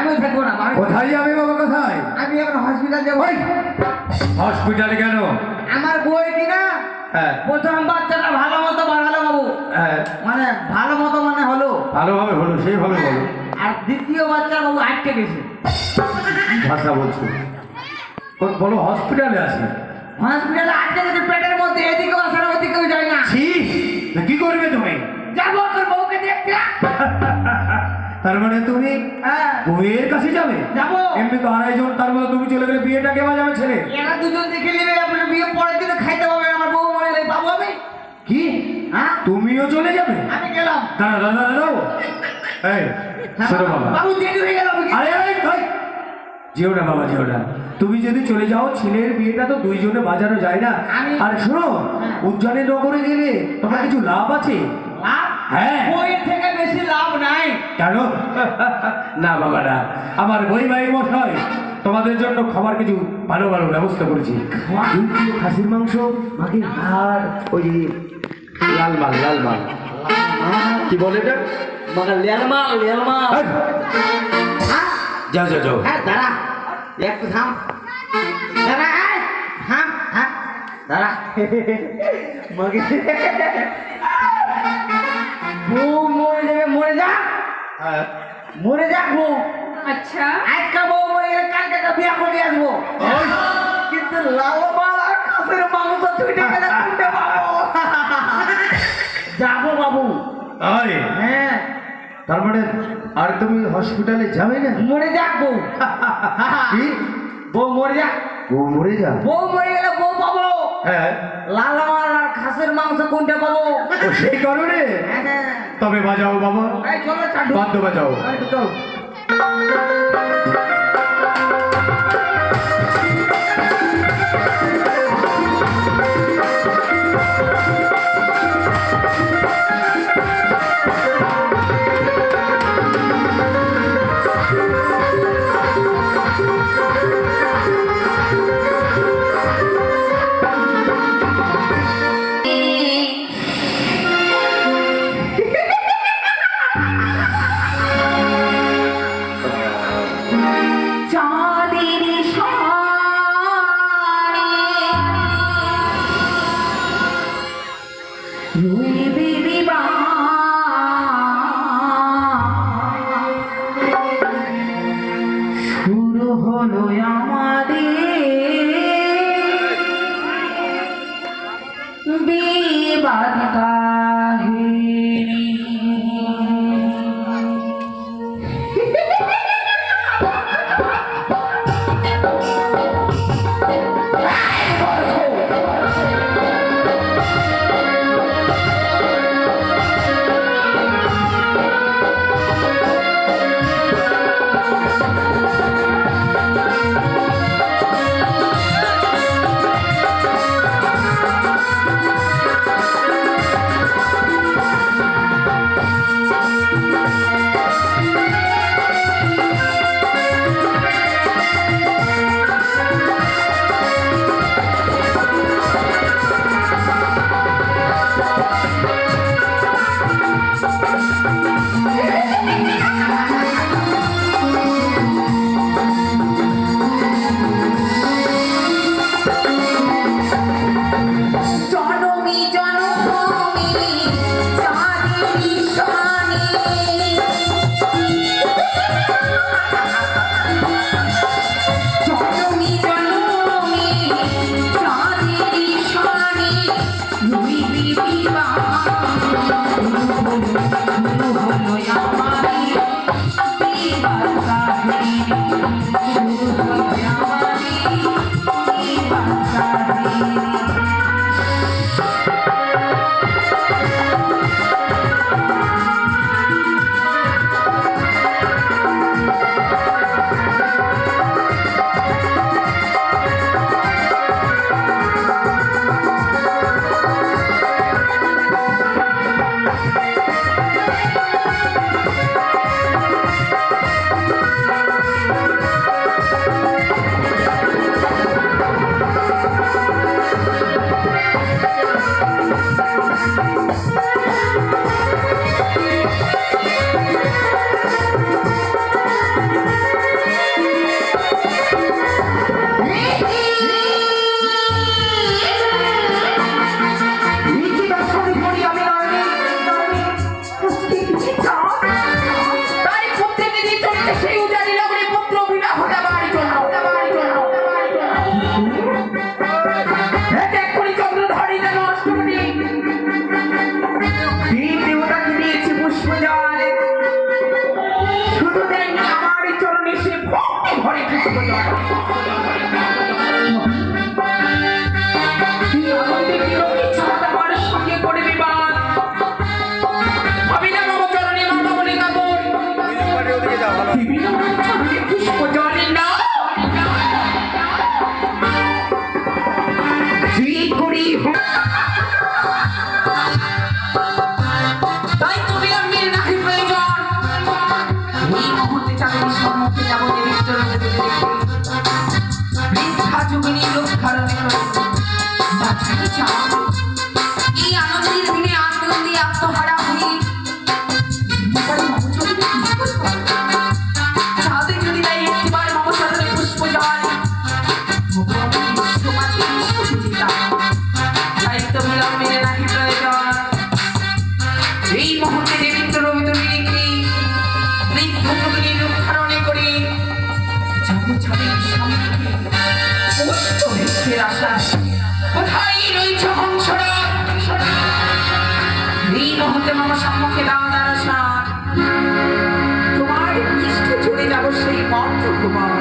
আমি থাকবো না। কোথায় যাবে বাবা, কোথায়? আমি এখন হসপিটাল যাবো। হসপিটালে কেন? আমার বই কিনা হ্যাঁ প্রথম বাচ্চাটা ভালো মতো বাড়ালো বাবু, হ্যাঁ মানে ভালো মতো মানে হলো, ভালোভাবে হলো, সেইভাবে বলো। আর দ্বিতীয় বাচ্চা বাবু আটকে গেছে। ভাষা বলছো বলো, হসপিটালে আছে? হসপিটালে আটকে গেছে পেটের মধ্যে, এদিকেও আসে না ওদিকেও যায় না। কি করবে তুমি? যাবো তোর বউকে দেখতে। তার মানে তুমি হ্যাঁ বউয়ের কাছে যাবে? যাবো। এমনি তো 2.5 জন, তার মধ্যে তুমি চলে গেলে বিয়েটা কেমন যাবে ছেলে? এরা দুজন দেখে নেবে, আপনার বিয়ে পরের দিনে খাইতে পাবে। আমার বউ মরে গেলে পাবো আমি? কি হ্যাঁ তুমিও চলে যাবে? আমি গেলাম। দাঁড়া দাঁড়া দাঁড়াও, এই শোনো বাবা। বাবু দেরি হয়ে গেল। আরে আরে ভাই, যেও না বাবা, যেও না। তুমি যদি চলে যাও, ছেলের বিয়েটা তো দুইজনে বাজানো যায় না। আর শোনো, উজ্জ্বলে নগরে গেলে তোমার কিছু লাভ আছে। লাভ? হ্যাঁ। বইয়ের থেকে বেশি লাভ নাই। কেন? না বাবা না, আমার বই ভাই মশাই তোমাদের জন্য খাবার কিছু ভালো ভালো ব্যবস্থা করেছি। খাসির মাংস, মাকে আর ওই লাল মাল, লাল মাল কি বলে এটা? মগা লেলমাল লেলমাল। হ্যাঁ যাও যাও যাও। হ্যাঁ দাঁড়া একটু থাম, দাঁড়া হ্যাঁ হ্যাঁ দাঁড়া। মগে বউ মরে যাবে, মরে যা, মরে যা বউ। আচ্ছা আজকে বউ মরে গেলে কালকে একটা বিয়া করে আসবো, কিন্তু লাল মাল আর খাসের মাংস ছুটে গেলে কোনটা পাবো? যাবো বাবু। তাই? হ্যাঁ তার মানে আর তুমি হসপিটালে যাবে না? মরে যাক বউ। কি? বউ মরে যাক। ও মরে যা। বউ মরে গেলে বউ পাবো, হ্যাঁ লাল মাল আর খাসের মাংস কোনটা পাবো? ও সেই কারণে। হ্যাঁ তবে বাজাও বাবা, এই চলো চাটু বাদ্য বাজাও। চল। শুরু হলো আমাদের বিবাদ কাহিনী। আমার চরণে সে ভক্তি ভরে পুষ্প জল আনন্দে বিরোধী ছাড় আমার সঙ্গে করে বিবাদ আমি না বাবা চরণে মামা বলে কাপড় বিভিন্ন চরণে পুষ্প জলে না শ্রী হরি তাই তুমি আমি নাহি প্রয়োজন এই মুহূর্তে চাকরি সম্মুখে যাব দেবীর বৃদ্ধা যুগিনী রূপ ধারণে করে বাঁচাতে চাও এই আনন্দের দিনে আনন্দে আত্মহারা হয়ে তাহলে যদি তাই একটিবার মমচরণে পুষ্প জল সমাজে বিশ্বপূজিতা দায়িত্ব বিলম্বে নাহি প্রয়োজন এই মুহূর্তে দেবীন্দ্র রবীন্দ্রনীকে বৃদ্ধ যোগিনী রূপ ধারণে করে জগৎছবির সম্মুখে পুষ্প বৃক্ষের আশা কোথায় রয়েছ হংসরা এই মুহূর্তে মামা সম্মুখে দাঁড়ার আশা তোমার পৃষ্ঠে চলে যাব সেই মন্ত্র কুমার